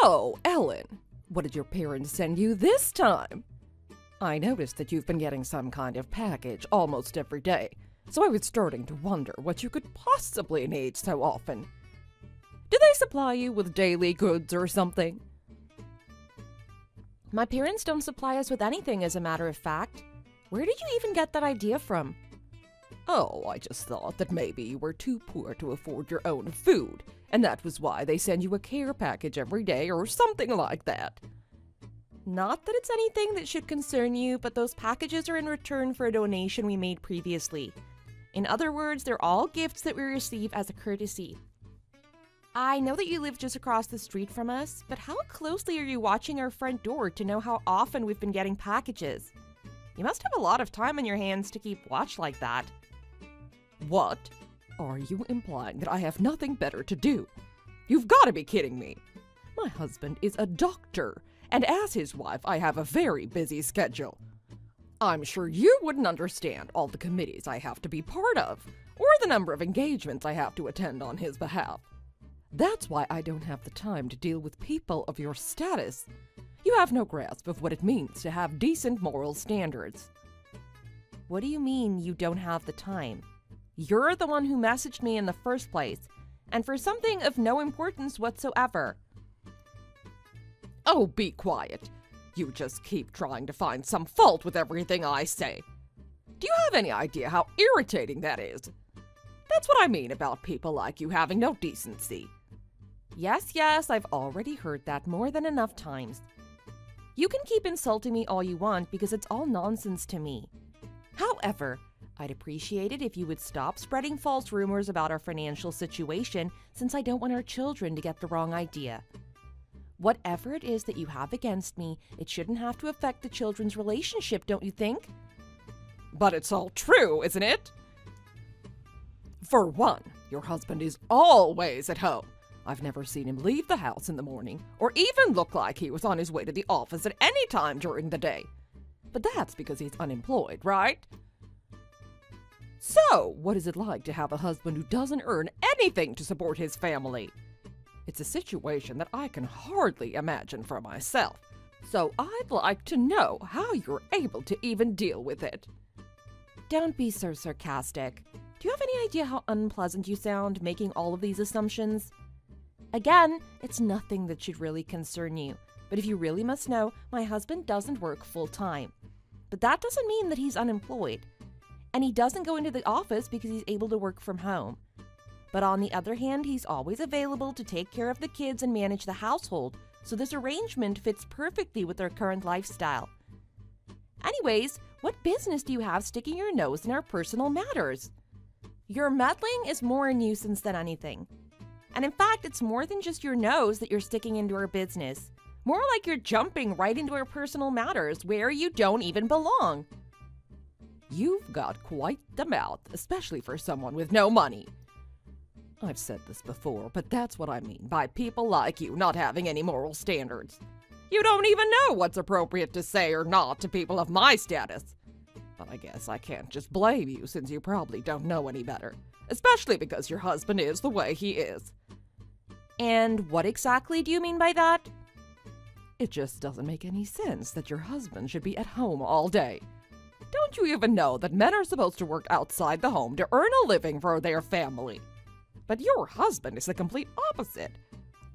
Oh, Ellen, what did your parents send you this time? I noticed that you've been getting some kind of package almost every day, so I was starting to wonder what you could possibly need so often. Do they supply you with daily goods or something? My parents don't supply us with anything, as a matter of fact. Where did you even get that idea from? Oh, I just thought that maybe you were too poor to afford your own food, and that was why they send you a care package every day or something like that. Not that it's anything that should concern you, but those packages are in return for a donation we made previously. In other words, they're all gifts that we receive as a courtesy. I know that you live just across the street from us, but how closely are you watching our front door to know how often we've been getting packages? You must have a lot of time on your hands to keep watch like that. What? Are you implying that I have nothing better to do? You've got to be kidding me. My husband is a doctor, and as his wife, I have a very busy schedule. I'm sure you wouldn't understand all the committees I have to be part of, or the number of engagements I have to attend on his behalf. That's why I don't have the time to deal with people of your status. You have no grasp of what it means to have decent moral standards. What do you mean you don't have the time? You're the one who messaged me in the first place, and for something of no importance whatsoever. Oh, be quiet. You just keep trying to find some fault with everything I say. Do you have any idea how irritating that is? That's what I mean about people like you having no decency. Yes, I've already heard that more than enough times. You can keep insulting me all you want because it's all nonsense to me. However, I'd appreciate it if you would stop spreading false rumors about our financial situation, since I don't want our children to get the wrong idea. Whatever it is that you have against me, it shouldn't have to affect the children's relationship, don't you think? But it's all true, isn't it? For one, your husband is always at home. I've never seen him leave the house in the morning, or even look like he was on his way to the office at any time during the day. But that's because he's unemployed, right? So, what is it like to have a husband who doesn't earn anything to support his family? It's a situation that I can hardly imagine for myself. So I'd like to know how you're able to even deal with it. Don't be so sarcastic. Do you have any idea how unpleasant you sound making all of these assumptions? Again, it's nothing that should really concern you. But if you really must know, my husband doesn't work full-time. But that doesn't mean that he's unemployed. And he doesn't go into the office because he's able to work from home. But on the other hand, he's always available to take care of the kids and manage the household, so this arrangement fits perfectly with our current lifestyle. Anyways, what business do you have sticking your nose in our personal matters? Your meddling is more a nuisance than anything. And in fact, it's more than just your nose that you're sticking into our business. More like you're jumping right into our personal matters where you don't even belong. You've got quite the mouth, especially for someone with no money. I've said this before, but that's what I mean by people like you not having any moral standards. You don't even know what's appropriate to say or not to people of my status. But I guess I can't just blame you since you probably don't know any better, especially because your husband is the way he is. And what exactly do you mean by that? It just doesn't make any sense that your husband should be at home all day. Don't you even know that men are supposed to work outside the home to earn a living for their family? But your husband is the complete opposite.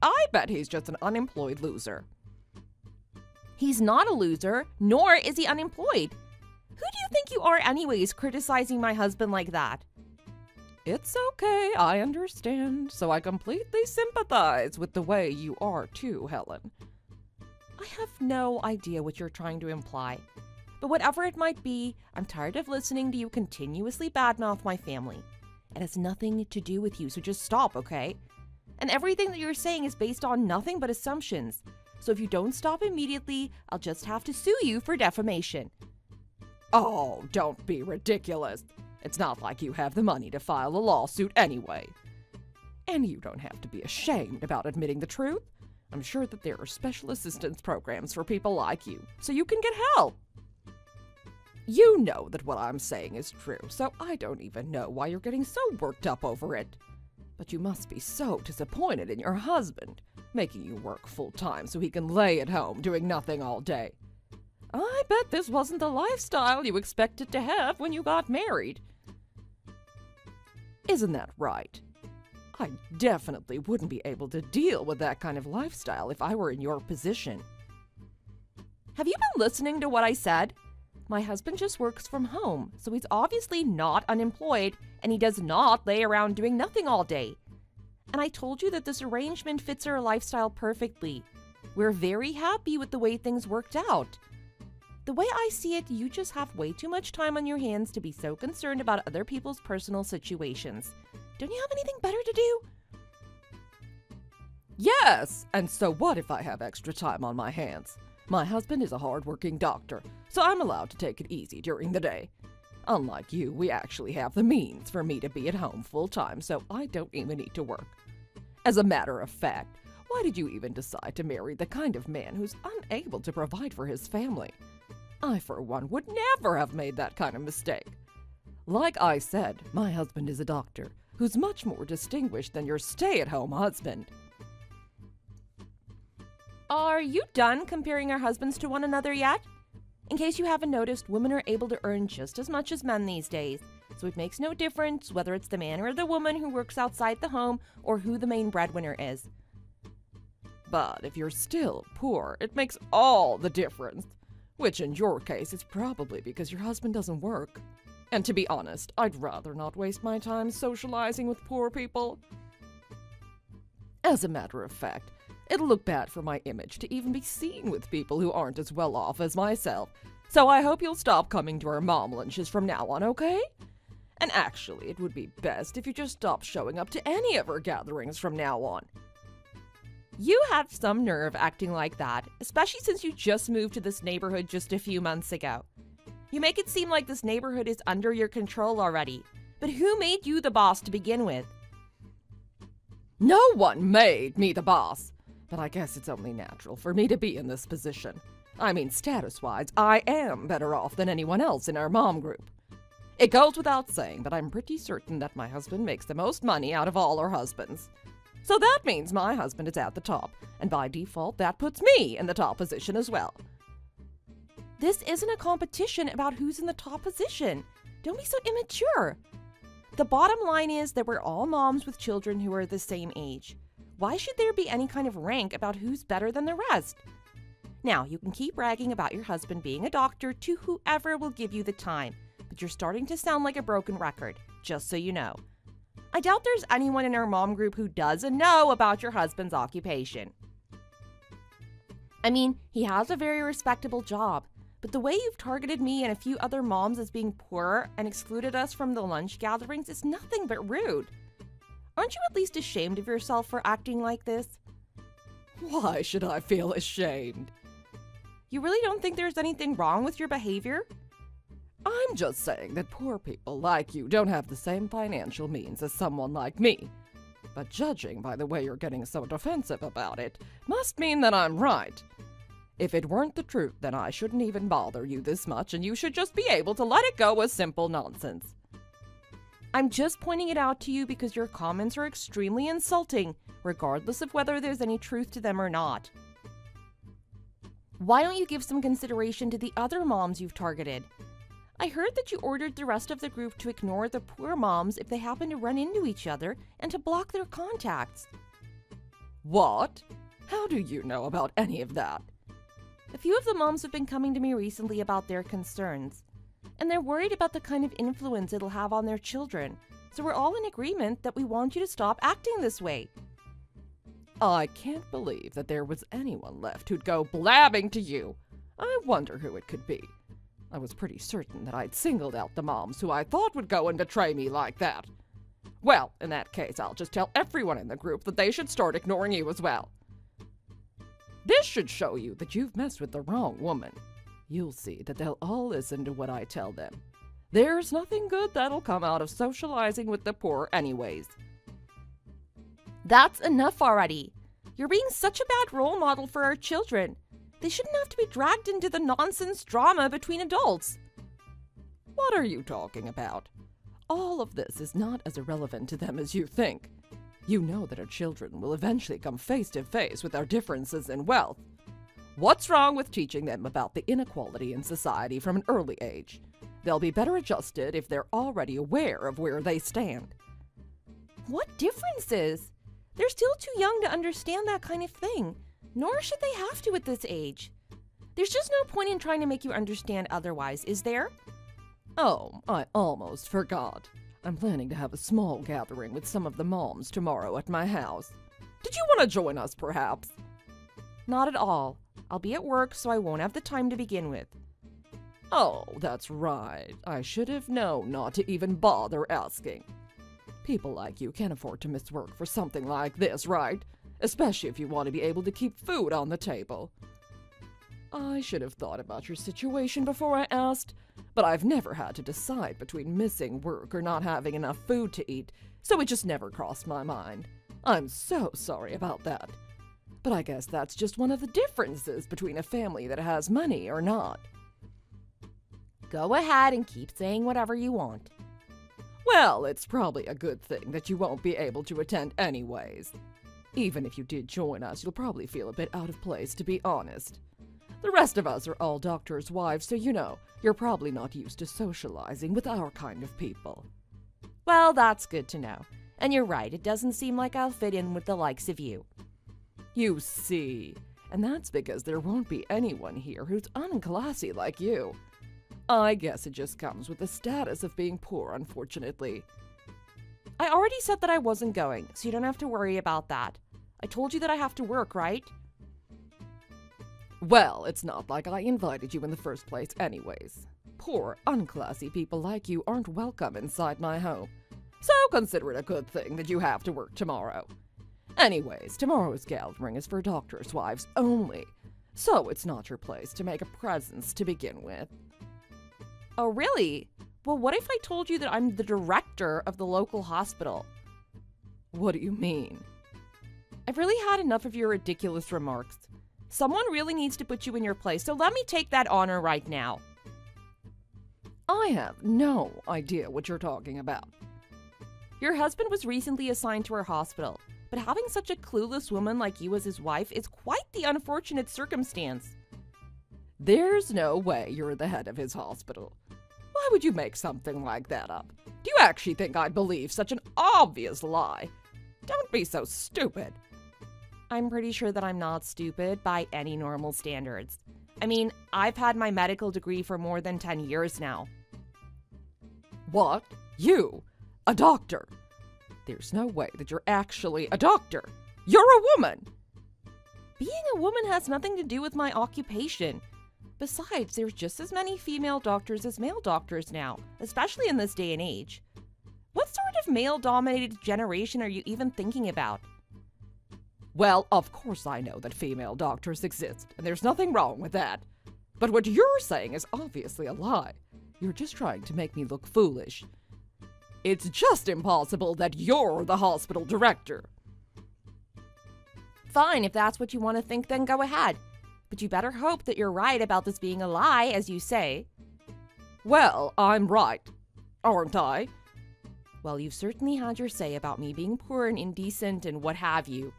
I bet he's just an unemployed loser. He's not a loser, nor is he unemployed. Who do you think you are anyways, criticizing my husband like that? It's okay, I understand, so I completely sympathize with the way you are too, Helen. I have no idea what you're trying to imply. But whatever it might be, I'm tired of listening to you continuously badmouth my family. It has nothing to do with you, so just stop, okay? And everything that you're saying is based on nothing but assumptions. So if you don't stop immediately, I'll just have to sue you for defamation. Oh, don't be ridiculous. It's not like you have the money to file a lawsuit anyway. And you don't have to be ashamed about admitting the truth. I'm sure that there are special assistance programs for people like you, so you can get help. You know that what I'm saying is true, so I don't even know why you're getting so worked up over it. But you must be so disappointed in your husband. making you work full-time so he can lay at home doing nothing all day. I bet this wasn't the lifestyle you expected to have when you got married. Isn't that right? I definitely wouldn't be able to deal with that kind of lifestyle if I were in your position. Have you been listening to what I said? My husband just works from home, so he's obviously not unemployed, and he does not lay around doing nothing all day. And I told you that this arrangement fits our lifestyle perfectly. We're very happy with the way things worked out. The way I see it, you just have way too much time on your hands to be so concerned about other people's personal situations. Don't you have anything better to do? Yes, and so what if I have extra time on my hands? My husband is a hard-working doctor, so I'm allowed to take it easy during the day. Unlike you, we actually have the means for me to be at home full-time, so I don't even need to work. As a matter of fact, why did you even decide to marry the kind of man who's unable to provide for his family? I, for one, would never have made that kind of mistake. Like I said, my husband is a doctor, who's much more distinguished than your stay-at-home husband. Are you done comparing our husbands to one another yet? In case you haven't noticed, women are able to earn just as much as men these days, so it makes no difference whether it's the man or the woman who works outside the home or who the main breadwinner is. But if you're still poor, it makes all the difference, which in your case is probably because your husband doesn't work. And to be honest, I'd rather not waste my time socializing with poor people. As a matter of fact, it'll look bad for my image to even be seen with people who aren't as well off as myself, so I hope you'll stop coming to our mom lunches from now on, okay? And actually, it would be best if you just stopped showing up to any of our gatherings from now on. You have some nerve acting like that, especially since you just moved to this neighborhood just a few months ago. You make it seem like this neighborhood is under your control already, but who made you the boss to begin with? No one made me the boss, but I guess it's only natural for me to be in this position. I mean, status-wise, I am better off than anyone else in our mom group. It goes without saying, but I'm pretty certain that my husband makes the most money out of all our husbands. So that means my husband is at the top, and by default, that puts me in the top position as well. This isn't a competition about who's in the top position. Don't be so immature. The bottom line is that we're all moms with children who are the same age. Why should there be any kind of rank about who's better than the rest? Now, you can keep bragging about your husband being a doctor to whoever will give you the time, but you're starting to sound like a broken record, just so you know. I doubt there's anyone in our mom group who doesn't know about your husband's occupation. I mean, he has a very respectable job, but the way you've targeted me and a few other moms as being poorer and excluded us from the lunch gatherings is nothing but rude. Aren't you at least ashamed of yourself for acting like this? Why should I feel ashamed? You really don't think there's anything wrong with your behavior? I'm just saying that poor people like you don't have the same financial means as someone like me. But judging by the way you're getting so defensive about it, must mean that I'm right. If it weren't the truth, then I shouldn't even bother you this much, and you should just be able to let it go as simple nonsense. I'm just pointing it out to you because your comments are extremely insulting, regardless of whether there's any truth to them or not. Why don't you give some consideration to the other moms you've targeted? I heard that you ordered the rest of the group to ignore the poor moms if they happen to run into each other and to block their contacts. What? How do you know about any of that? A few of the moms have been coming to me recently about their concerns, and they're worried about the kind of influence it'll have on their children, so we're all in agreement that we want you to stop acting this way. I can't believe that there was anyone left who'd go blabbing to you. I wonder who it could be. I was pretty certain that I'd singled out the moms who I thought would go and betray me like that. Well, in that case, I'll just tell everyone in the group that they should start ignoring you as well. This should show you that you've messed with the wrong woman. You'll see that they'll all listen to what I tell them. There's nothing good that'll come out of socializing with the poor anyways. That's enough already. You're being such a bad role model for our children. They shouldn't have to be dragged into the nonsense drama between adults. What are you talking about? All of this is not as irrelevant to them as you think. You know that our children will eventually come face to face with our differences in wealth. What's wrong with teaching them about the inequality in society from an early age? They'll be better adjusted if they're already aware of where they stand. What differences? They're still too young to understand that kind of thing, nor should they have to at this age. There's just no point in trying to make you understand otherwise, is there? Oh, I almost forgot. I'm planning to have a small gathering with some of the moms tomorrow at my house. Did you want to join us, perhaps? Not at all. I'll be at work, so I won't have the time to begin with. Oh, that's right. I should have known not to even bother asking. People like you can't afford to miss work for something like this, right? Especially if you want to be able to keep food on the table. I should have thought about your situation before I asked, but I've never had to decide between missing work or not having enough food to eat, so it just never crossed my mind. I'm so sorry about that. But I guess that's just one of the differences between a family that has money or not. Go ahead and keep saying whatever you want. Well, it's probably a good thing that you won't be able to attend anyways. Even if you did join us, you'll probably feel a bit out of place, to be honest. The rest of us are all doctors' wives, so you're probably not used to socializing with our kind of people. Well, that's good to know. And you're right, it doesn't seem like I'll fit in with the likes of you. You see, and that's because there won't be anyone here who's unclassy like you. I guess it just comes with the status of being poor, unfortunately. I already said that I wasn't going, so you don't have to worry about that. I told you that I have to work, right? Well, it's not like I invited you in the first place anyways. Poor, unclassy people like you aren't welcome inside my home. So consider it a good thing that you have to work tomorrow. Anyways, tomorrow's gathering is for doctors' wives only, so it's not your place to make a presence to begin with. Oh, really? Well, what if I told you that I'm the director of the local hospital? What do you mean? I've really had enough of your ridiculous remarks. Someone really needs to put you in your place, so let me take that honor right now. I have no idea what you're talking about. Your husband was recently assigned to our hospital, but having such a clueless woman like you as his wife is quite the unfortunate circumstance. There's no way you're the head of his hospital. Why would you make something like that up? Do you actually think I'd believe such an obvious lie? Don't be so stupid. I'm pretty sure that I'm not stupid by any normal standards. I mean, I've had my medical degree for more than 10 years now. What? You? A doctor? There's no way that you're actually a doctor. You're a woman! Being a woman has nothing to do with my occupation. Besides, there's just as many female doctors as male doctors now, especially in this day and age. What sort of male-dominated generation are you even thinking about? Well, of course I know that female doctors exist, and there's nothing wrong with that. But what you're saying is obviously a lie. You're just trying to make me look foolish. It's just impossible that you're the hospital director. Fine, if that's what you want to think, then go ahead. But you better hope that you're right about this being a lie, as you say. Well, I'm right, aren't I? Well, you've certainly had your say about me being poor and indecent and what have you.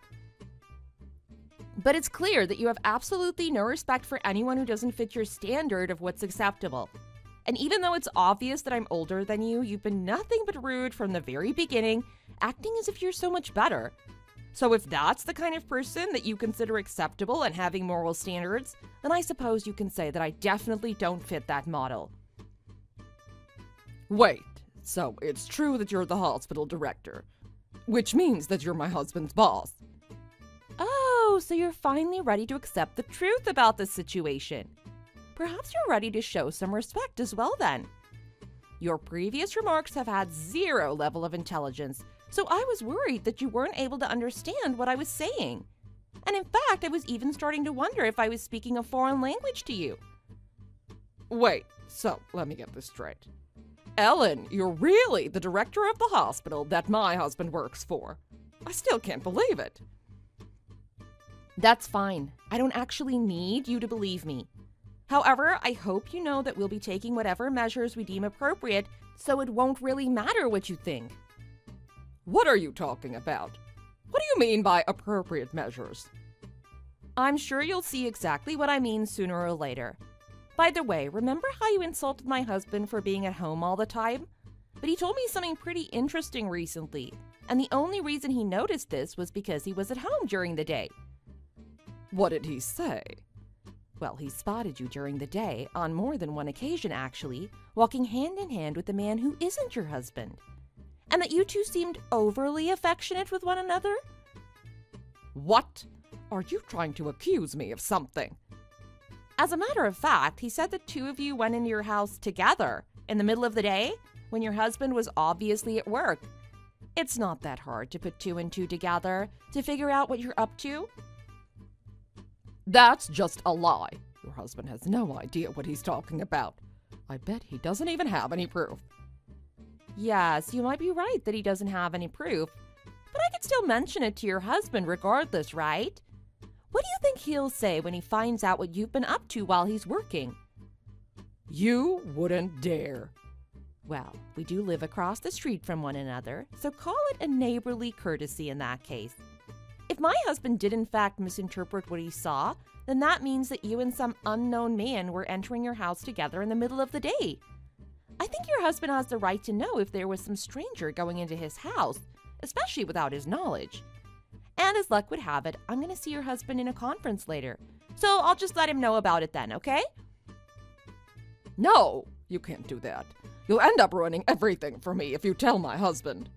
But it's clear that you have absolutely no respect for anyone who doesn't fit your standard of what's acceptable. And even though it's obvious that I'm older than you, you've been nothing but rude from the very beginning, acting as if you're so much better. So if that's the kind of person that you consider acceptable and having moral standards, then I suppose you can say that I definitely don't fit that model. Wait, so it's true that you're the hospital director, which means that you're my husband's boss. Oh, so you're finally ready to accept the truth about this situation. Perhaps you're ready to show some respect as well then. Your previous remarks have had zero level of intelligence, so I was worried that you weren't able to understand what I was saying. And in fact, I was even starting to wonder if I was speaking a foreign language to you. Wait, so let me get this straight. Ellen, you're really the director of the hospital that my husband works for. I still can't believe it. That's fine. I don't actually need you to believe me. However, I hope you know that we'll be taking whatever measures we deem appropriate, so it won't really matter what you think. What are you talking about? you mean by appropriate measures? I'm sure you'll see exactly what I mean sooner or later. By the way, remember how you insulted my husband for being at home all the time? But he told me something pretty interesting recently, and the only reason he noticed this was because he was at home during the day. What did he say? Well, he spotted you during the day, on more than one occasion actually, walking hand in hand with a man who isn't your husband. And that you two seemed overly affectionate with one another? What? Are you trying to accuse me of something? As a matter of fact, he said the two of you went into your house together in the middle of the day when your husband was obviously at work. It's not that hard to put two and two together to figure out what you're up to. That's just a lie. Your husband has no idea what he's talking about. I bet he doesn't even have any proof. Yes, you might be right that he doesn't have any proof, but I could still mention it to your husband regardless, right? What do you think he'll say when he finds out what you've been up to while he's working? You wouldn't dare. Well, we do live across the street from one another, so call it a neighborly courtesy in that case. If my husband did in fact misinterpret what he saw, then that means that you and some unknown man were entering your house together in the middle of the day. I think your husband has the right to know if there was some stranger going into his house, especially without his knowledge. And as luck would have it, I'm going to see your husband in a conference later, so I'll just let him know about it then, okay? No, you can't do that. You'll end up ruining everything for me if you tell my husband.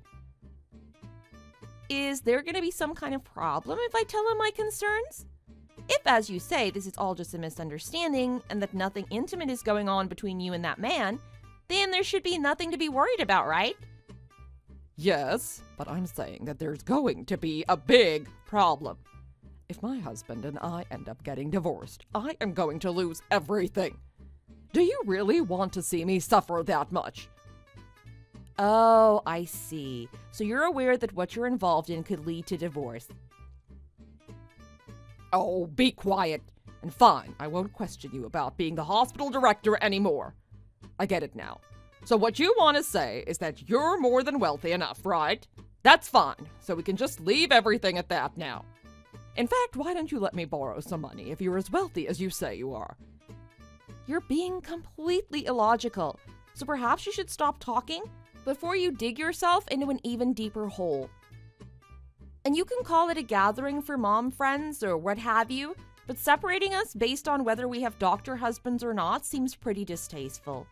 Is there going to be some kind of problem if I tell him my concerns? If, as you say, this is all just a misunderstanding and that nothing intimate is going on between you and that man, then there should be nothing to be worried about, right? Yes, but I'm saying that there's going to be a big problem. If my husband and I end up getting divorced, I am going to lose everything. Do you really want to see me suffer that much? Oh, I see. So you're aware that what you're involved in could lead to divorce. Oh, be quiet. And fine, I won't question you about being the hospital director anymore. I get it now. So what you want to say is that you're more than wealthy enough, right? That's fine, so we can just leave everything at that now. In fact, why don't you let me borrow some money if you're as wealthy as you say you are? You're being completely illogical, so perhaps you should stop talking before you dig yourself into an even deeper hole. And you can call it a gathering for mom friends or what have you, but separating us based on whether we have doctor husbands or not seems pretty distasteful.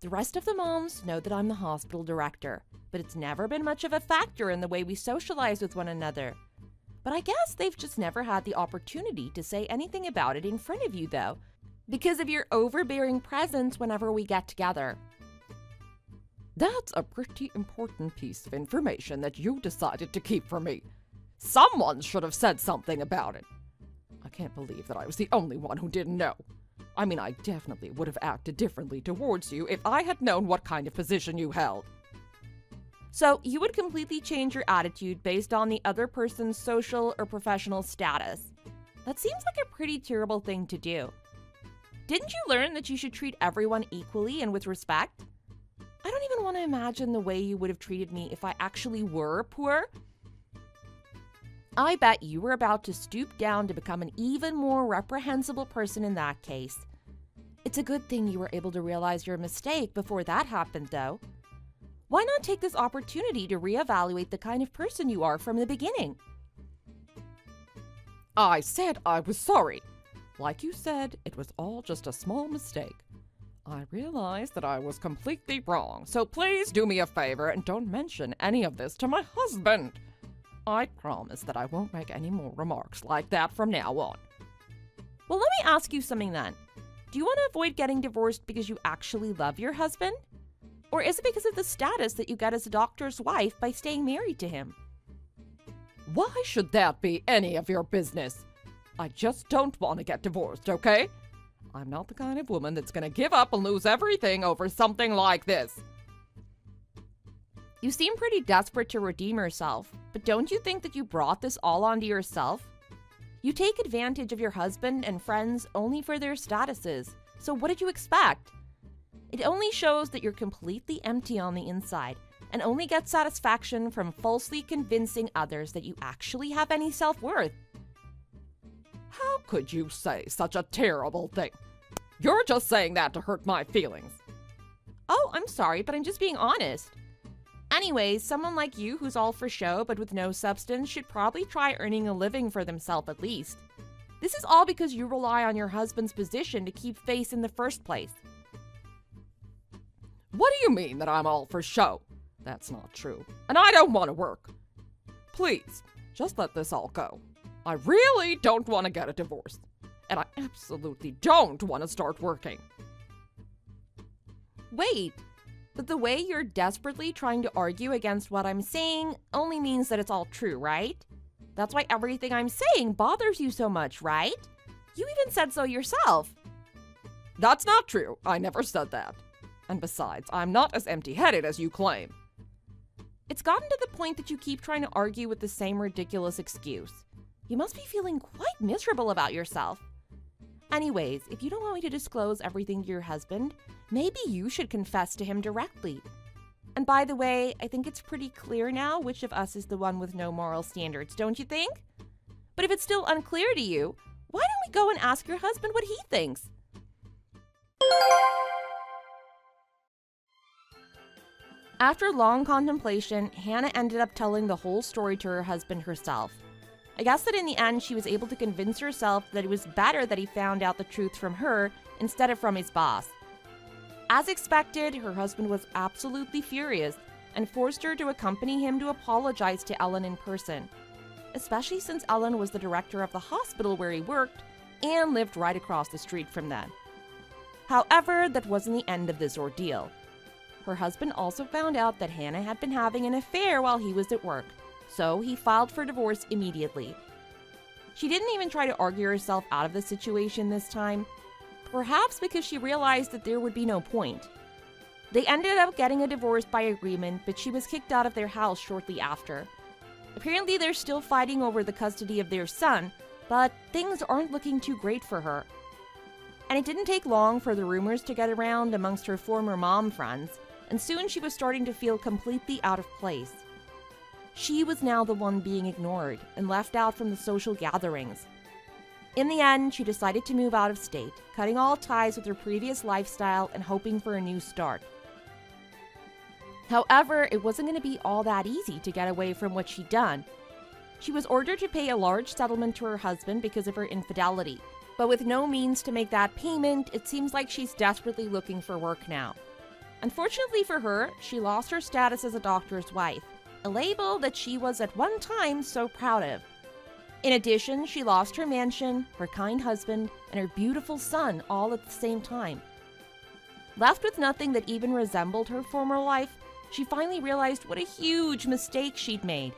The rest of the moms know that I'm the hospital director, but it's never been much of a factor in the way we socialize with one another. But I guess they've just never had the opportunity to say anything about it in front of you, though, because of your overbearing presence whenever we get together. That's a pretty important piece of information that you decided to keep from me. Someone should have said something about it. I can't believe that I was the only one who didn't know. I mean, I definitely would have acted differently towards you if I had known what kind of position you held. So you would completely change your attitude based on the other person's social or professional status. That seems like a pretty terrible thing to do. Didn't you learn that you should treat everyone equally and with respect? I don't even want to imagine the way you would have treated me if I actually were poor. I bet you were about to stoop down to become an even more reprehensible person in that case. It's a good thing you were able to realize your mistake before that happened, though. Why not take this opportunity to reevaluate the kind of person you are from the beginning? I said I was sorry. Like you said, it was all just a small mistake. I realized that I was completely wrong, so please do me a favor and don't mention any of this to my husband. I promise that I won't make any more remarks like that from now on. Well, let me ask you something then. Do you want to avoid getting divorced because you actually love your husband? Or is it because of the status that you get as a doctor's wife by staying married to him? Why should that be any of your business? I just don't want to get divorced, okay? I'm not the kind of woman that's gonna give up and lose everything over something like this. You seem pretty desperate to redeem yourself, but don't you think that you brought this all onto yourself? You take advantage of your husband and friends only for their statuses, so what did you expect? It only shows that you're completely empty on the inside, and only get satisfaction from falsely convincing others that you actually have any self-worth. How could you say such a terrible thing? You're just saying that to hurt my feelings. Oh, I'm sorry, but I'm just being honest. Anyways, someone like you who's all for show but with no substance should probably try earning a living for themselves at least. This is all because you rely on your husband's position to keep face in the first place. What do you mean that I'm all for show? That's not true. And I don't want to work. Please, just let this all go. I really don't want to get a divorce. And I absolutely don't want to start working. Wait, but the way you're desperately trying to argue against what I'm saying only means that it's all true, right? That's why everything I'm saying bothers you so much, right? You even said so yourself. That's not true. I never said that. And besides, I'm not as empty-headed as you claim. It's gotten to the point that you keep trying to argue with the same ridiculous excuse. You must be feeling quite miserable about yourself. Anyways, if you don't want me to disclose everything to your husband, maybe you should confess to him directly. And by the way, I think it's pretty clear now which of us is the one with no moral standards, don't you think? But if it's still unclear to you, why don't we go and ask your husband what he thinks? After long contemplation, Hannah ended up telling the whole story to her husband herself. I guess that in the end, she was able to convince herself that it was better that he found out the truth from her instead of from his boss. As expected, her husband was absolutely furious and forced her to accompany him to apologize to Ellen in person, especially since Ellen was the director of the hospital where he worked and lived right across the street from them. However, that wasn't the end of this ordeal. Her husband also found out that Hannah had been having an affair while he was at work, so he filed for divorce immediately. She didn't even try to argue herself out of the situation this time, perhaps because she realized that there would be no point. They ended up getting a divorce by agreement, but she was kicked out of their house shortly after. Apparently, they're still fighting over the custody of their son, but things aren't looking too great for her. And it didn't take long for the rumors to get around amongst her former mom friends, and soon she was starting to feel completely out of place. She was now the one being ignored and left out from the social gatherings. In the end, she decided to move out of state, cutting all ties with her previous lifestyle and hoping for a new start. However, it wasn't going to be all that easy to get away from what she'd done. She was ordered to pay a large settlement to her husband because of her infidelity, but with no means to make that payment, it seems like she's desperately looking for work now. Unfortunately for her, she lost her status as a doctor's wife, a label that she was at one time so proud of. In addition, she lost her mansion, her kind husband, and her beautiful son all at the same time. Left with nothing that even resembled her former life, she finally realized what a huge mistake she'd made.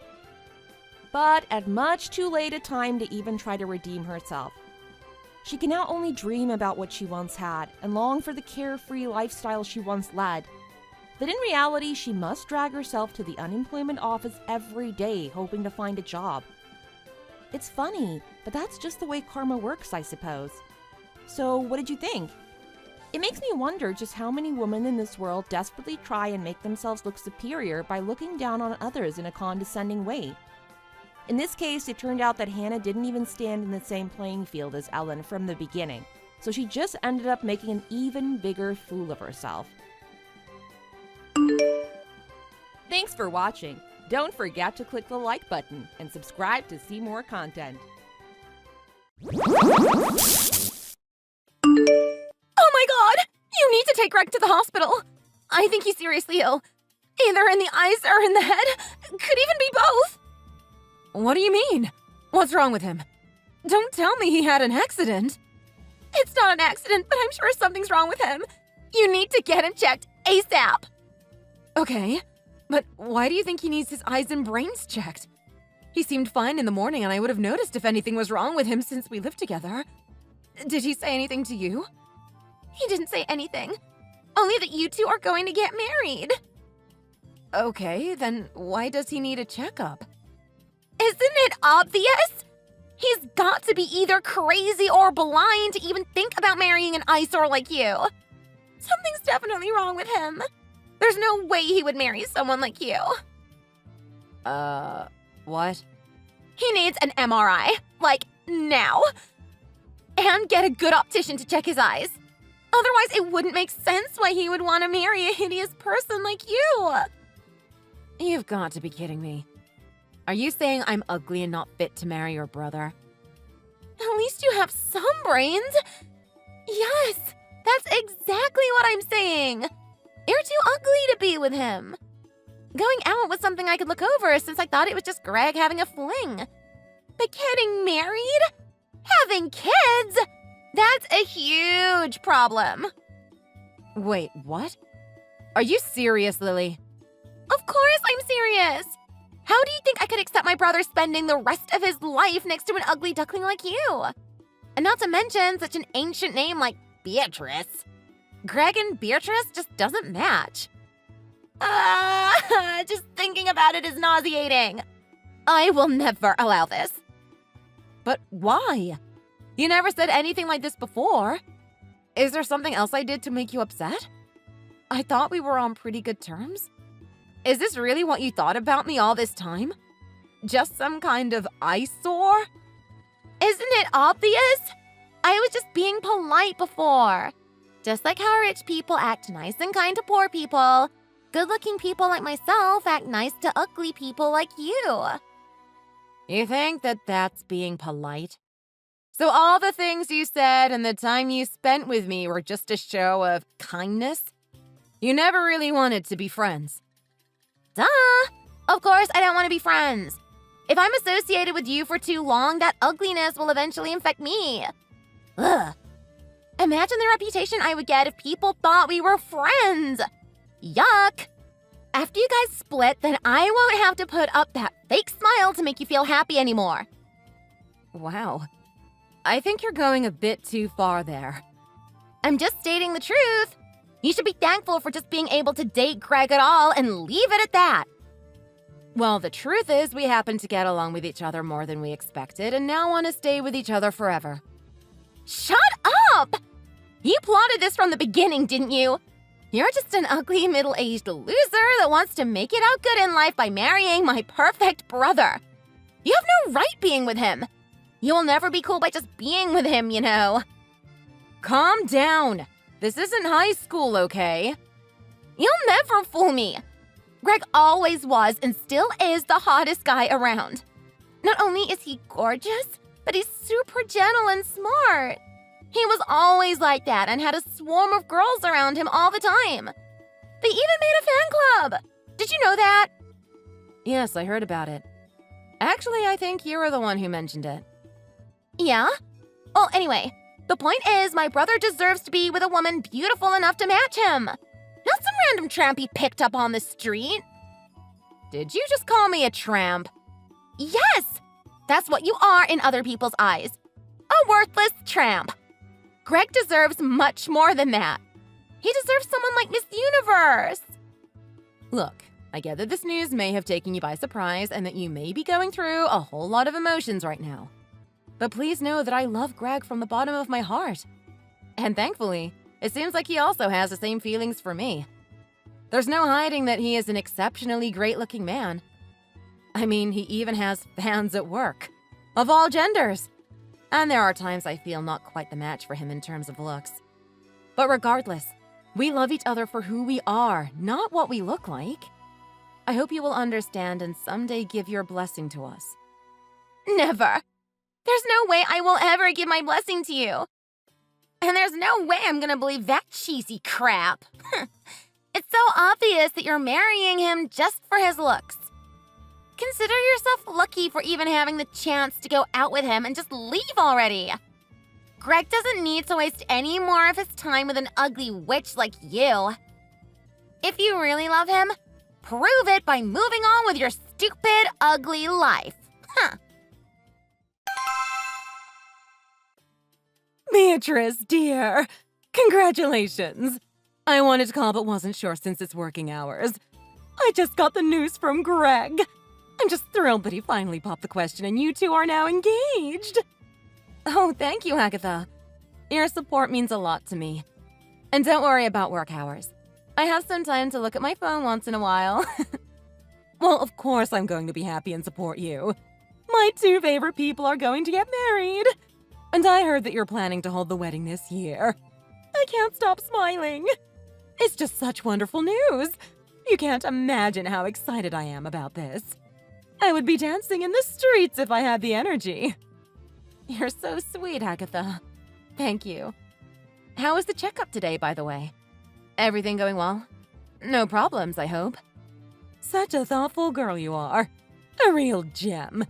But at much too late a time to even try to redeem herself. She can now only dream about what she once had and long for the carefree lifestyle she once led. But in reality, she must drag herself to the unemployment office every day hoping to find a job. It's funny, but that's just the way karma works, I suppose. So what did you think? It makes me wonder just how many women in this world desperately try and make themselves look superior by looking down on others in a condescending way. In this case, it turned out that Hannah didn't even stand in the same playing field as Ellen from the beginning, so she just ended up making an even bigger fool of herself. Thanks for watching. Don't forget to click the like button and subscribe to see more content. Oh my god! You need to take Greg to the hospital! I think he's seriously ill. Either in the eyes or in the head. Could even be both. What do you mean? What's wrong with him? Don't tell me he had an accident. It's not an accident, but I'm sure something's wrong with him. You need to get him checked ASAP. Okay, but why do you think he needs his eyes and brains checked? He seemed fine in the morning and I would have noticed if anything was wrong with him since we lived together. Did he say anything to you? He didn't say anything. Only that you two are going to get married. Okay, then why does he need a checkup? Isn't it obvious? He's got to be either crazy or blind to even think about marrying an eyesore like you. Something's definitely wrong with him. There's no way he would marry someone like you. What? He needs an MRI, like now. And get a good optician to check his eyes. Otherwise, it wouldn't make sense why he would want to marry a hideous person like you. You've got to be kidding me. Are you saying I'm ugly and not fit to marry your brother? At least you have some brains. Yes, that's exactly what I'm saying. You're too ugly to be with him. Going out was something I could look over since I thought it was just Greg having a fling. But getting married? Having kids? That's a huge problem. Wait, what? Are you serious, Lily? Of course I'm serious. How do you think I could accept my brother spending the rest of his life next to an ugly duckling like you? And not to mention such an ancient name like Beatrice. Greg and Beatrice just doesn't match. Just thinking about it is nauseating. I will never allow this. But why? You never said anything like this before. Is there something else I did to make you upset? I thought we were on pretty good terms. Is this really what you thought about me all this time? Just some kind of eyesore? Isn't it obvious? I was just being polite before. Just like how rich people act nice and kind to poor people, good-looking people like myself act nice to ugly people like you. You think that that's being polite? So all the things you said and the time you spent with me were just a show of kindness? You never really wanted to be friends. Duh! Of course I don't want to be friends. If I'm associated with you for too long, that ugliness will eventually infect me. Ugh. Imagine the reputation I would get if people thought we were friends. Yuck! After you guys split, then I won't have to put up that fake smile to make you feel happy anymore. Wow. I think you're going a bit too far there. I'm just stating the truth. You should be thankful for just being able to date Greg at all and leave it at that. Well, the truth is we happen to get along with each other more than we expected and now want to stay with each other forever. Shut up! You plotted this from the beginning, didn't you? You're just an ugly middle-aged loser that wants to make it out good in life by marrying my perfect brother. You have no right being with him. You will never be cool by just being with him, you know. Calm down. This isn't high school, okay? You'll never fool me. Greg always was and still is the hottest guy around. Not only is he gorgeous, but he's super gentle and smart. He was always like that and had a swarm of girls around him all the time. They even made a fan club. Did you know that? Yes, I heard about it. Actually, I think you were the one who mentioned it. Yeah? Well, anyway, the point is my brother deserves to be with a woman beautiful enough to match him. Not some random tramp he picked up on the street. Did you just call me a tramp? Yes! That's what you are in other people's eyes. A worthless tramp. Greg deserves much more than that. He deserves someone like Miss Universe. Look, I get that this news may have taken you by surprise and that you may be going through a whole lot of emotions right now. But please know that I love Greg from the bottom of my heart. And thankfully, it seems like he also has the same feelings for me. There's no hiding that he is an exceptionally great-looking man. I mean, he even has fans at work. Of all genders. And there are times I feel not quite the match for him in terms of looks. But regardless, we love each other for who we are, not what we look like. I hope you will understand and someday give your blessing to us. Never. There's no way I will ever give my blessing to you. And there's no way I'm gonna believe that cheesy crap. It's so obvious that you're marrying him just for his looks. Consider yourself lucky for even having the chance to go out with him and just leave already. Greg doesn't need to waste any more of his time with an ugly witch like you. If you really love him, prove it by moving on with your stupid, ugly life. Beatrice, dear, congratulations. I wanted to call but wasn't sure since it's working hours. I just got the news from Greg. I'm just thrilled that he finally popped the question and you two are now engaged. Oh, thank you, Agatha. Your support means a lot to me. And don't worry about work hours. I have some time to look at my phone once in a while. Well, of course I'm going to be happy and support you. My two favorite people are going to get married. And I heard that you're planning to hold the wedding this year. I can't stop smiling. It's just such wonderful news. You can't imagine how excited I am about this. I would be dancing in the streets if I had the energy. You're so sweet, Agatha. Thank you. How was the checkup today, by the way? Everything going well? No problems, I hope. Such a thoughtful girl you are. A real gem.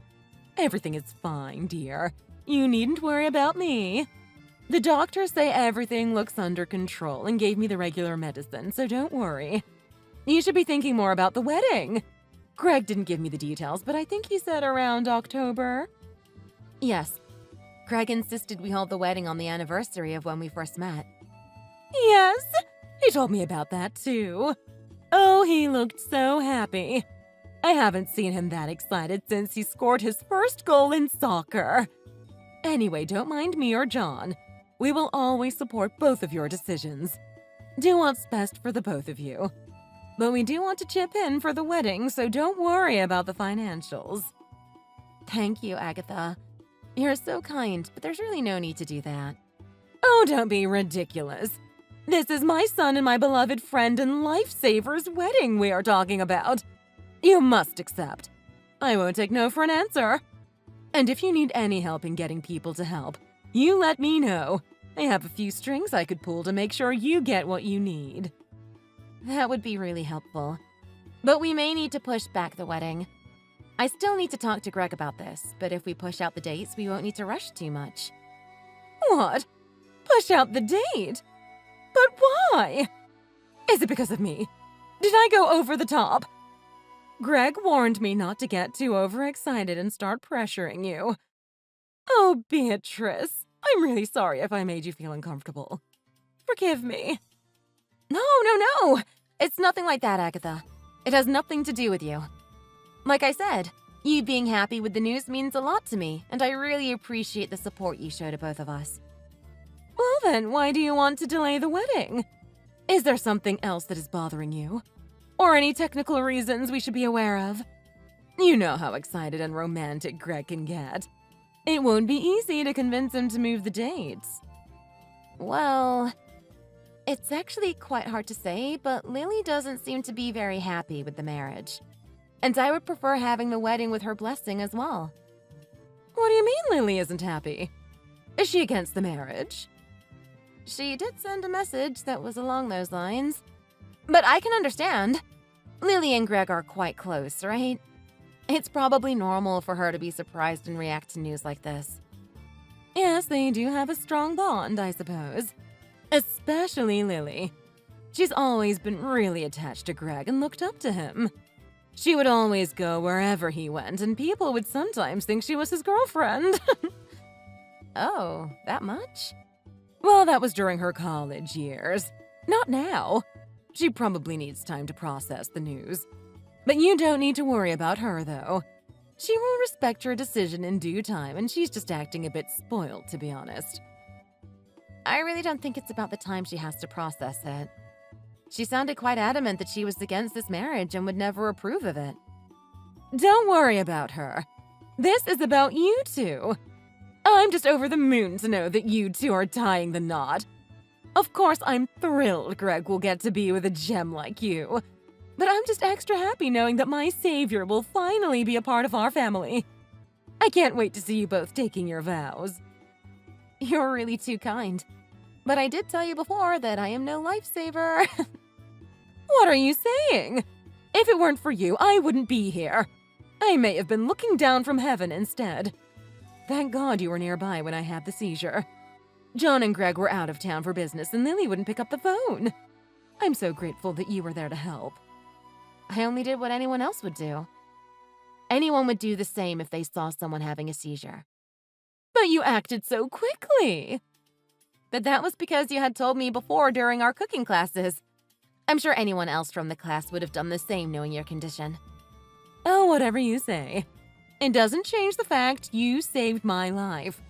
Everything is fine, dear. You needn't worry about me. The doctors say everything looks under control and gave me the regular medicine, so don't worry. You should be thinking more about the wedding. Greg didn't give me the details, but I think he said around October. Yes. Greg insisted we hold the wedding on the anniversary of when we first met. Yes, he told me about that too. Oh, he looked so happy. I haven't seen him that excited since he scored his first goal in soccer. Anyway, don't mind me or John. We will always support both of your decisions. Do what's best for the both of you. But we do want to chip in for the wedding, so don't worry about the financials. Thank you, Agatha. You're so kind, but there's really no need to do that. Oh, don't be ridiculous. This is my son and my beloved friend and lifesaver's wedding we are talking about. You must accept. I won't take no for an answer. And if you need any help in getting people to help, you let me know. I have a few strings I could pull to make sure you get what you need. That would be really helpful. But we may need to push back the wedding. I still need to talk to Greg about this, but if we push out the dates, we won't need to rush too much. What? Push out the date? But why? Is it because of me? Did I go over the top? Greg warned me not to get too overexcited and start pressuring you. Oh, Beatrice, I'm really sorry if I made you feel uncomfortable. Forgive me. No. It's nothing like that, Agatha. It has nothing to do with you. Like I said, you being happy with the news means a lot to me, and I really appreciate the support you show to both of us. Well then, why do you want to delay the wedding? Is there something else that is bothering you? Or any technical reasons we should be aware of? You know how excited and romantic Greg can get. It won't be easy to convince him to move the dates. Well, it's actually quite hard to say, but Lily doesn't seem to be very happy with the marriage. And I would prefer having the wedding with her blessing as well. What do you mean Lily isn't happy? Is she against the marriage? She did send a message that was along those lines. But I can understand. Lily and Greg are quite close, right? It's probably normal for her to be surprised and react to news like this. Yes, they do have a strong bond, I suppose. Especially Lily. She's always been really attached to Greg and looked up to him. She would always go wherever he went, and people would sometimes think she was his girlfriend. Oh, that much? Well, that was during her college years. Not now. She probably needs time to process the news. But you don't need to worry about her, though. She will respect your decision in due time, and she's just acting a bit spoiled, to be honest. I really don't think it's about the time she has to process it. She sounded quite adamant that she was against this marriage and would never approve of it. Don't worry about her. This is about you two. I'm just over the moon to know that you two are tying the knot. Of course, I'm thrilled Greg will get to be with a gem like you. But I'm just extra happy knowing that my savior will finally be a part of our family. I can't wait to see you both taking your vows. You're really too kind. But I did tell you before that I am no lifesaver. What are you saying? If it weren't for you, I wouldn't be here. I may have been looking down from heaven instead. Thank God you were nearby when I had the seizure. John and Greg were out of town for business and Lily wouldn't pick up the phone. I'm so grateful that you were there to help. I only did what anyone else would do. Anyone would do the same if they saw someone having a seizure. But you acted so quickly. But that was because you had told me before during our cooking classes. I'm sure anyone else from the class would have done the same knowing your condition. Oh, whatever you say. It doesn't change the fact you saved my life.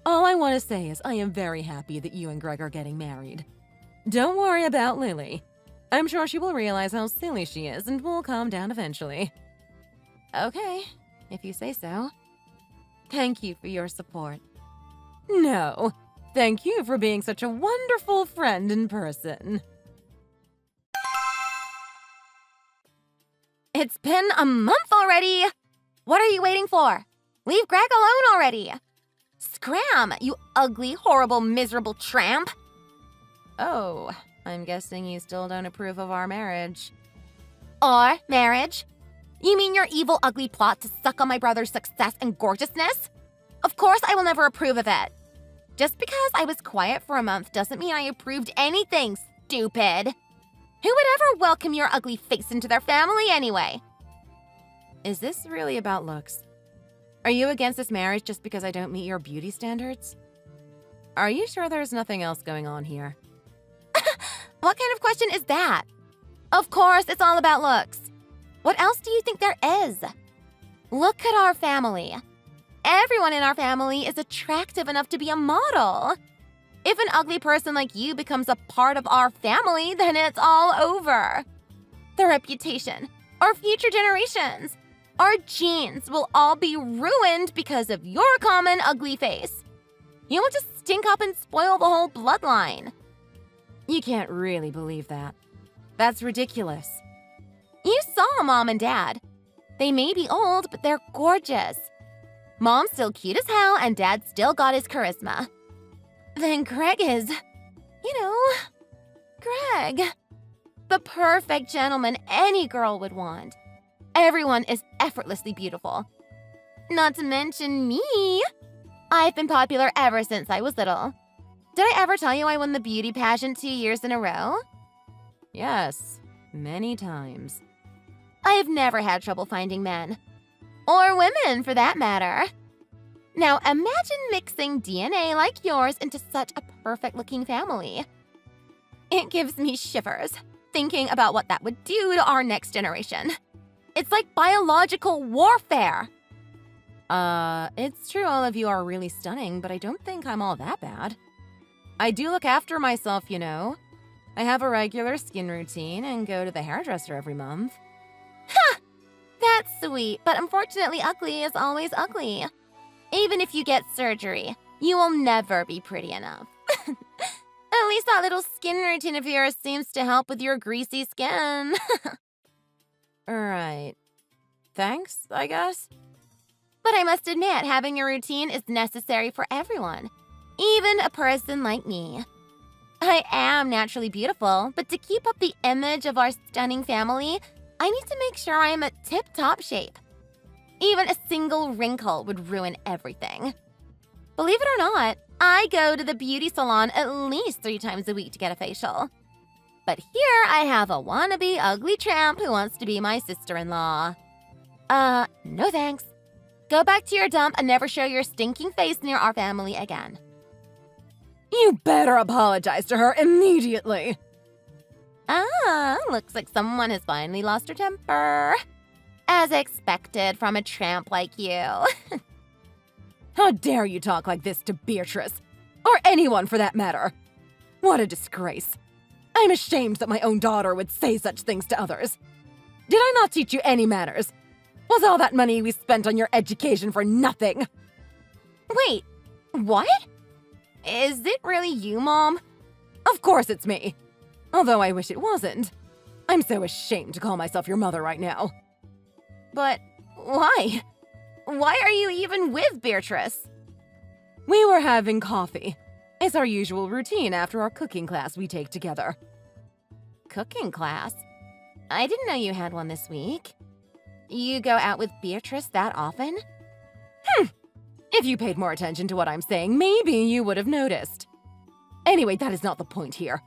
All I want to say is I am very happy that you and Greg are getting married. Don't worry about Lily. I'm sure she will realize how silly she is and will calm down eventually. Okay, if you say so. Thank you for your support. No, thank you for being such a wonderful friend in person. It's been a month already! What are you waiting for? Leave Greg alone already! Scram, you ugly, horrible, miserable tramp! Oh, I'm guessing you still don't approve of our marriage. Our marriage? You mean your evil, ugly plot to suck on my brother's success and gorgeousness? Of course I will never approve of it. Just because I was quiet for a month doesn't mean I approved anything, stupid. Who would ever welcome your ugly face into their family anyway? Is this really about looks? Are you against this marriage just because I don't meet your beauty standards? Are you sure there's nothing else going on here? What kind of question is that? Of course, it's all about looks. What else do you think there is? Look at our family. Everyone in our family is attractive enough to be a model. If an ugly person like you becomes a part of our family, then it's all over. The reputation, our future generations, our genes will all be ruined because of your common ugly face. You will just stink up and spoil the whole bloodline. You can't really believe that. That's ridiculous. You saw Mom and Dad. They may be old, but they're gorgeous. Mom's still cute as hell, and Dad still got his charisma. Then Greg is, Greg. The perfect gentleman any girl would want. Everyone is effortlessly beautiful. Not to mention me. I've been popular ever since I was little. Did I ever tell you I won the beauty pageant 2 years in a row? Yes, many times. I have never had trouble finding men. Or women, for that matter. Now imagine mixing DNA like yours into such a perfect-looking family. It gives me shivers thinking about what that would do to our next generation. It's like biological warfare. It's true all of you are really stunning, but I don't think I'm all that bad. I do look after myself, you know. I have a regular skin routine and go to the hairdresser every month. Ha! That's sweet, but unfortunately ugly is always ugly. Even if you get surgery, you will never be pretty enough. At least that little skin routine of yours seems to help with your greasy skin. Right. Thanks, I guess. But I must admit, having a routine is necessary for everyone, even a person like me. I am naturally beautiful, but to keep up the image of our stunning family, I need to make sure I am at tip-top shape. Even a single wrinkle would ruin everything. Believe it or not, I go to the beauty salon at least 3 times a week to get a facial. But here I have a wannabe ugly tramp who wants to be my sister-in-law. No thanks. Go back to your dump and never show your stinking face near our family again. You better apologize to her immediately. Looks like someone has finally lost her temper. As expected from a tramp like you. How dare you talk like this to Beatrice? Or anyone for that matter. What a disgrace. I'm ashamed that my own daughter would say such things to others. Did I not teach you any manners? Was all that money we spent on your education for nothing? Wait, what? Is it really you, Mom? Of course it's me. Although I wish it wasn't. I'm so ashamed to call myself your mother right now. But why? Why are you even with Beatrice? We were having coffee. It's our usual routine after our cooking class we take together. Cooking class? I didn't know you had one this week. You go out with Beatrice that often? If you paid more attention to what I'm saying, maybe you would have noticed. Anyway, that is not the point here.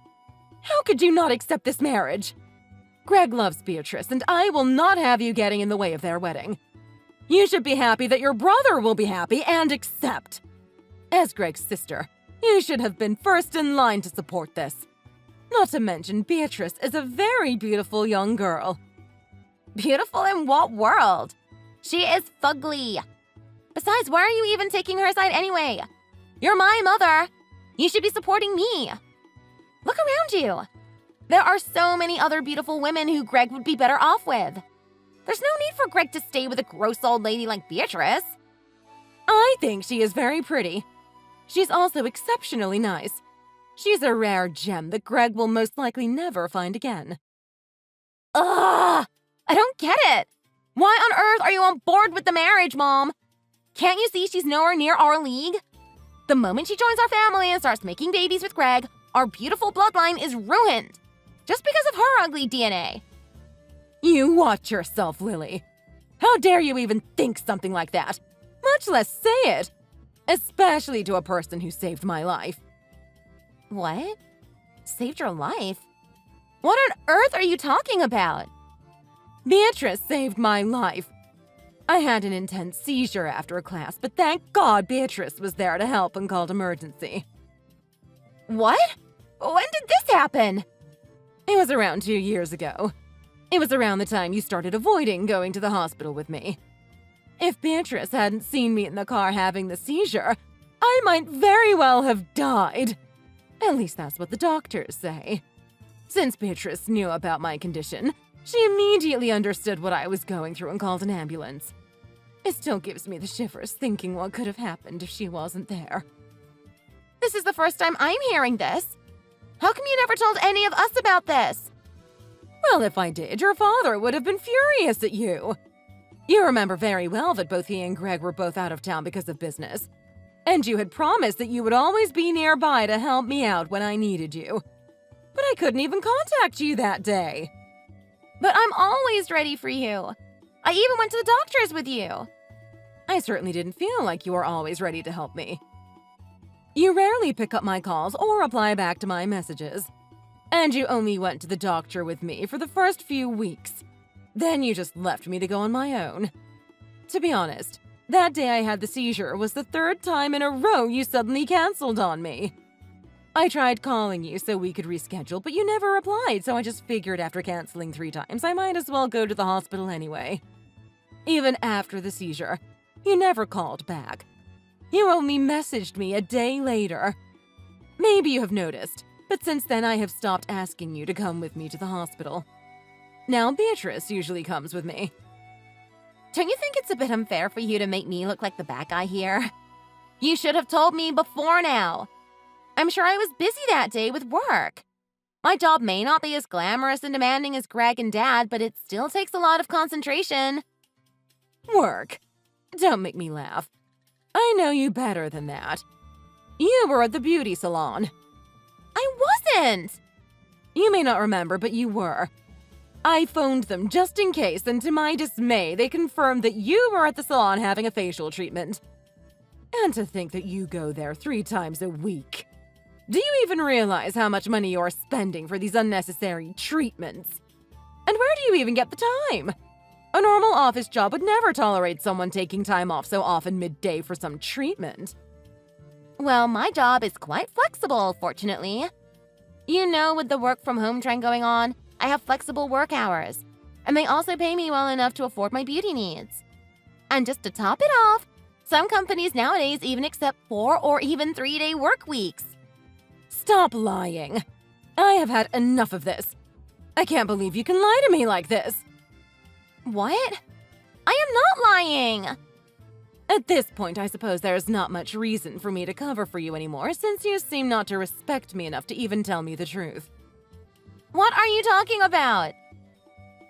How could you not accept this marriage? Greg loves Beatrice, and I will not have you getting in the way of their wedding. You should be happy that your brother will be happy and accept. As Greg's sister, you should have been first in line to support this. Not to mention, Beatrice is a very beautiful young girl. Beautiful in what world? She is fugly. Besides, why are you even taking her side anyway? You're my mother. You should be supporting me. Look around you. There are so many other beautiful women who Greg would be better off with. There's no need for Greg to stay with a gross old lady like Beatrice. I think she is very pretty. She's also exceptionally nice. She's a rare gem that Greg will most likely never find again. Ugh! I don't get it. Why on earth are you on board with the marriage, Mom? Can't you see she's nowhere near our league? The moment she joins our family and starts making babies with Greg, our beautiful bloodline is ruined. Just because of her ugly DNA. You watch yourself, Lily. How dare you even think something like that? Much less say it. Especially to a person who saved my life. What? Saved your life? What on earth are you talking about? Beatrice saved my life. I had an intense seizure after a class, but thank God Beatrice was there to help and called emergency. What? When did this happen? It was around 2 years ago. It was around the time you started avoiding going to the hospital with me. If Beatrice hadn't seen me in the car having the seizure, I might very well have died. At least that's what the doctors say. Since Beatrice knew about my condition, she immediately understood what I was going through and called an ambulance. It still gives me the shivers thinking what could have happened if she wasn't there. This is the first time I'm hearing this. How come you never told any of us about this? Well, if I did, your father would have been furious at you. You remember very well that both he and Greg were both out of town because of business. And you had promised that you would always be nearby to help me out when I needed you. But I couldn't even contact you that day. But I'm always ready for you. I even went to the doctors with you. I certainly didn't feel like you were always ready to help me. You rarely pick up my calls or reply back to my messages. And you only went to the doctor with me for the first few weeks. Then you just left me to go on my own. To be honest, that day I had the seizure was the 3rd time in a row you suddenly canceled on me. I tried calling you so we could reschedule, but you never replied, so I just figured after canceling 3 times, I might as well go to the hospital anyway. Even after the seizure, you never called back. You only messaged me a day later. Maybe you have noticed, but since then I have stopped asking you to come with me to the hospital. Now Beatrice usually comes with me. Don't you think it's a bit unfair for you to make me look like the bad guy here? You should have told me before now. I'm sure I was busy that day with work. My job may not be as glamorous and demanding as Greg and Dad, but it still takes a lot of concentration. Work? Don't make me laugh. I know you better than that. You were at the beauty salon. I wasn't! You may not remember, but you were. I phoned them just in case, and to my dismay, they confirmed that you were at the salon having a facial treatment. And to think that you go there 3 times a week. Do you even realize how much money you're spending for these unnecessary treatments? And where do you even get the time? A normal office job would never tolerate someone taking time off so often midday for some treatment. Well, my job is quite flexible, fortunately. You know, with the work-from-home trend going on, I have flexible work hours. And they also pay me well enough to afford my beauty needs. And just to top it off, some companies nowadays even accept 4 or even 3-day work weeks. Stop lying. I have had enough of this. I can't believe you can lie to me like this. What? I am not lying! At this point, I suppose there is not much reason for me to cover for you anymore, since you seem not to respect me enough to even tell me the truth. What are you talking about?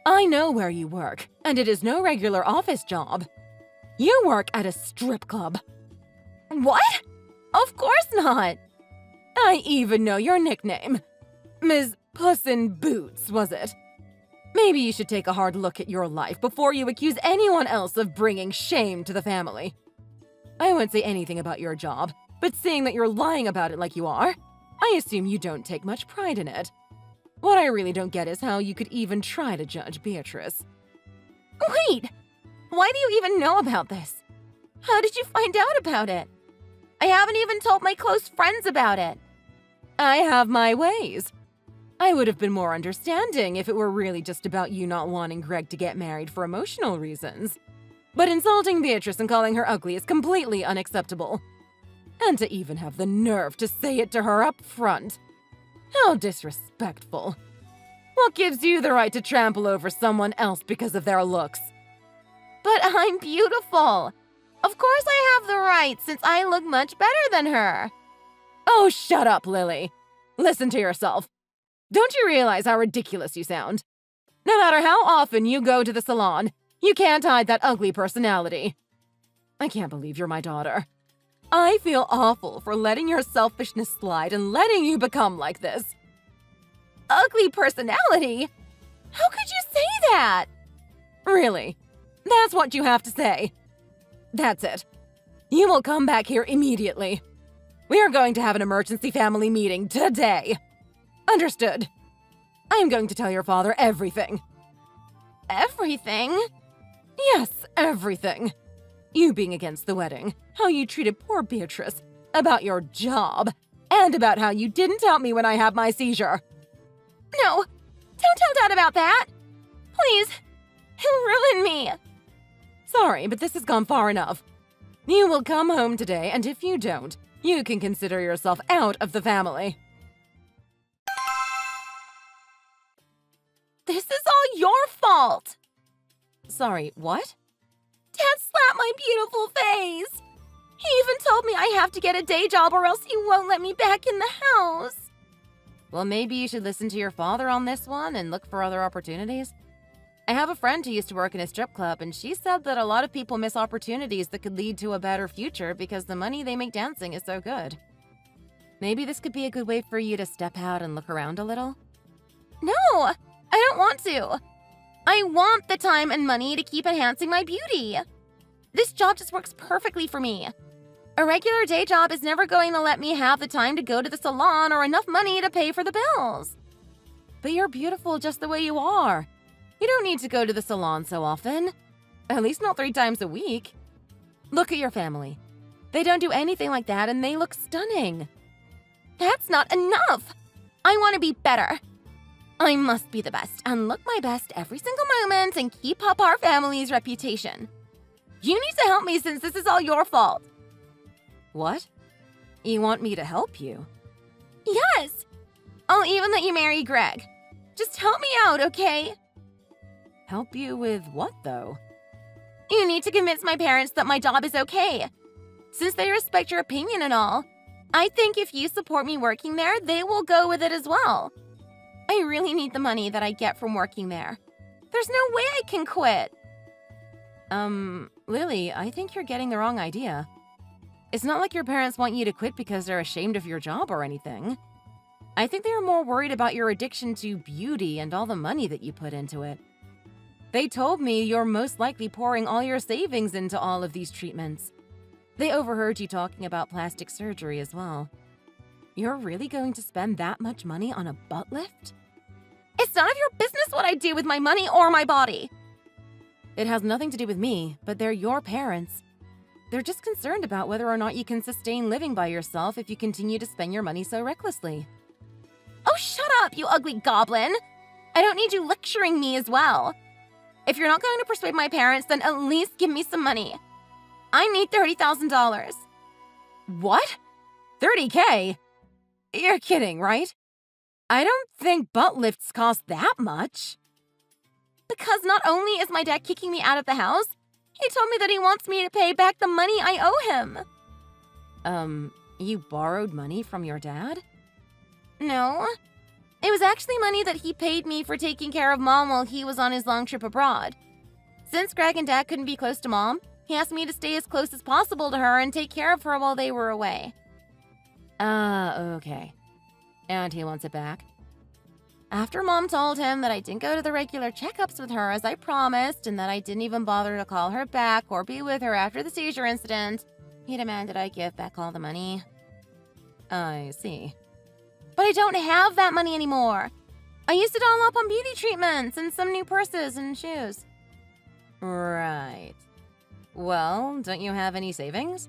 I know where you work, and it is no regular office job. You work at a strip club. What? Of course not! I even know your nickname. Ms. Puss in Boots, was it? Maybe you should take a hard look at your life before you accuse anyone else of bringing shame to the family. I won't say anything about your job, but seeing that you're lying about it like you are, I assume you don't take much pride in it. What I really don't get is how you could even try to judge Beatrice. Wait! Why do you even know about this? How did you find out about it? I haven't even told my close friends about it. I have my ways. I would have been more understanding if it were really just about you not wanting Greg to get married for emotional reasons. But insulting Beatrice and calling her ugly is completely unacceptable. And to even have the nerve to say it to her up front. How disrespectful. What gives you the right to trample over someone else because of their looks? But I'm beautiful. Of course I have the right, since I look much better than her. Oh, shut up, Lily. Listen to yourself. Don't you realize how ridiculous you sound? No matter how often you go to the salon, you can't hide that ugly personality. I can't believe you're my daughter. I feel awful for letting your selfishness slide and letting you become like this. Ugly personality? How could you say that? Really? That's what you have to say. That's it. You will come back here immediately. We are going to have an emergency family meeting today. Understood. I am going to tell your father everything. Everything? Yes, everything. You being against the wedding, how you treated poor Beatrice, about your job, and about how you didn't help me when I had my seizure. No, don't tell Dad about that. Please, he'll ruin me. Sorry, but this has gone far enough. You will come home today, and if you don't, you can consider yourself out of the family. This is all your fault! Sorry, what? Dad slapped my beautiful face! He even told me I have to get a day job or else he won't let me back in the house. Well, maybe you should listen to your father on this one and look for other opportunities. I have a friend who used to work in a strip club, and she said that a lot of people miss opportunities that could lead to a better future because the money they make dancing is so good. Maybe this could be a good way for you to step out and look around a little? No, I don't want to. I want the time and money to keep enhancing my beauty. This job just works perfectly for me. A regular day job is never going to let me have the time to go to the salon or enough money to pay for the bills. But you're beautiful just the way you are. You don't need to go to the salon so often. At least not 3 times a week. Look at your family. They don't do anything like that and they look stunning. That's not enough. I want to be better. I must be the best and look my best every single moment and keep up our family's reputation. You need to help me since this is all your fault. What? You want me to help you? Yes! I'll even let you marry Greg. Just help me out, okay? Help you with what, though? You need to convince my parents that my job is okay. Since they respect your opinion and all, I think if you support me working there, they will go with it as well. I really need the money that I get from working there. There's no way I can quit. Lily, I think you're getting the wrong idea. It's not like your parents want you to quit because they're ashamed of your job or anything. I think they are more worried about your addiction to beauty and all the money that you put into it. They told me you're most likely pouring all your savings into all of these treatments. They overheard you talking about plastic surgery as well. You're really going to spend that much money on a butt lift? It's none of your business what I do with my money or my body. It has nothing to do with me, but they're your parents. They're just concerned about whether or not you can sustain living by yourself if you continue to spend your money so recklessly. Oh, shut up, you ugly goblin! I don't need you lecturing me as well. If you're not going to persuade my parents, then at least give me some money. I need $30,000. What? 30K? You're kidding, right? I don't think butt lifts cost that much. Because not only is my dad kicking me out of the house, he told me that he wants me to pay back the money I owe him. You borrowed money from your dad? No. It was actually money that he paid me for taking care of Mom while he was on his long trip abroad. Since Greg and Dad couldn't be close to Mom, he asked me to stay as close as possible to her and take care of her while they were away. Okay. And he wants it back? After Mom told him that I didn't go to the regular checkups with her as I promised and that I didn't even bother to call her back or be with her after the seizure incident, he demanded I give back all the money. I see. But I don't have that money anymore. I used it all up on beauty treatments and some new purses and shoes. Right. Well, don't you have any savings?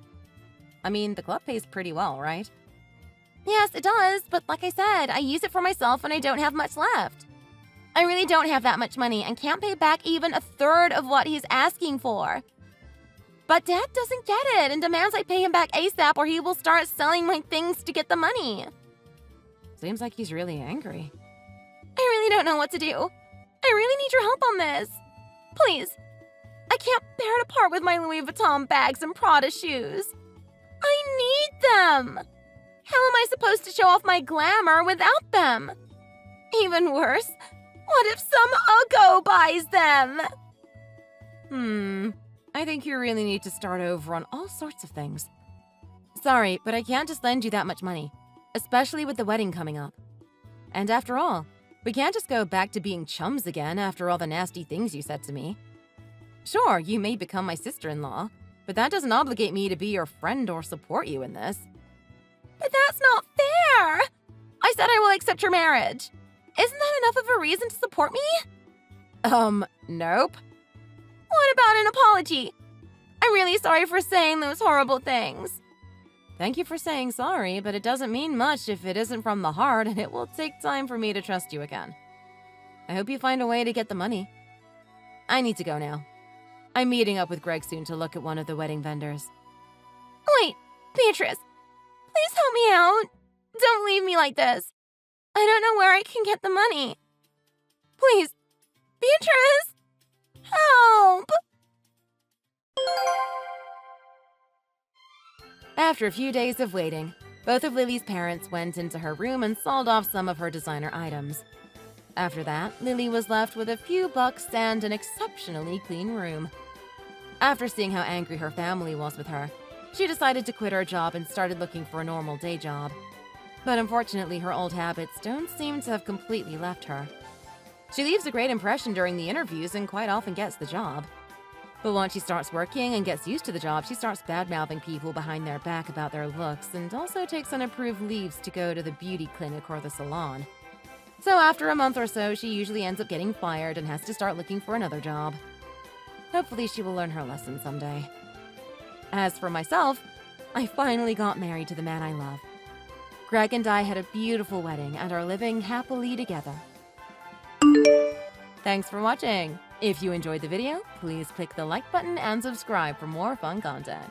I mean, the club pays pretty well, right? Yes, it does, but like I said, I use it for myself and I don't have much left. I really don't have that much money and can't pay back even a third of what he's asking for. But Dad doesn't get it and demands I pay him back ASAP or he will start selling my things to get the money. Seems like he's really angry. I really don't know what to do. I really need your help on this. Please. I can't bear to part with my Louis Vuitton bags and Prada shoes. I need them. How am I supposed to show off my glamour without them? Even worse, what if some Uggo buys them? I think you really need to start over on all sorts of things. Sorry, but I can't just lend you that much money, especially with the wedding coming up. And after all, we can't just go back to being chums again after all the nasty things you said to me. Sure, you may become my sister-in-law, but that doesn't obligate me to be your friend or support you in this. But that's not fair! I said I will accept your marriage. Isn't that enough of a reason to support me? Nope. What about an apology? I'm really sorry for saying those horrible things. Thank you for saying sorry, but it doesn't mean much if it isn't from the heart, and it will take time for me to trust you again. I hope you find a way to get the money. I need to go now. I'm meeting up with Greg soon to look at one of the wedding vendors. Wait, Beatrice, please help me out. Don't leave me like this. I don't know where I can get the money. Please, Beatrice, help! After a few days of waiting, both of Lily's parents went into her room and sold off some of her designer items. After that, Lily was left with a few bucks and an exceptionally clean room. After seeing how angry her family was with her, she decided to quit her job and started looking for a normal day job. But unfortunately, her old habits don't seem to have completely left her. She leaves a great impression during the interviews and quite often gets the job. But once she starts working and gets used to the job, she starts bad-mouthing people behind their back about their looks and also takes unapproved leaves to go to the beauty clinic or the salon. So after a month or so, she usually ends up getting fired and has to start looking for another job. Hopefully she will learn her lesson someday. As for myself, I finally got married to the man I love. Greg and I had a beautiful wedding and are living happily together. Thanks for watching! If you enjoyed the video, please click the like button and subscribe for more fun content.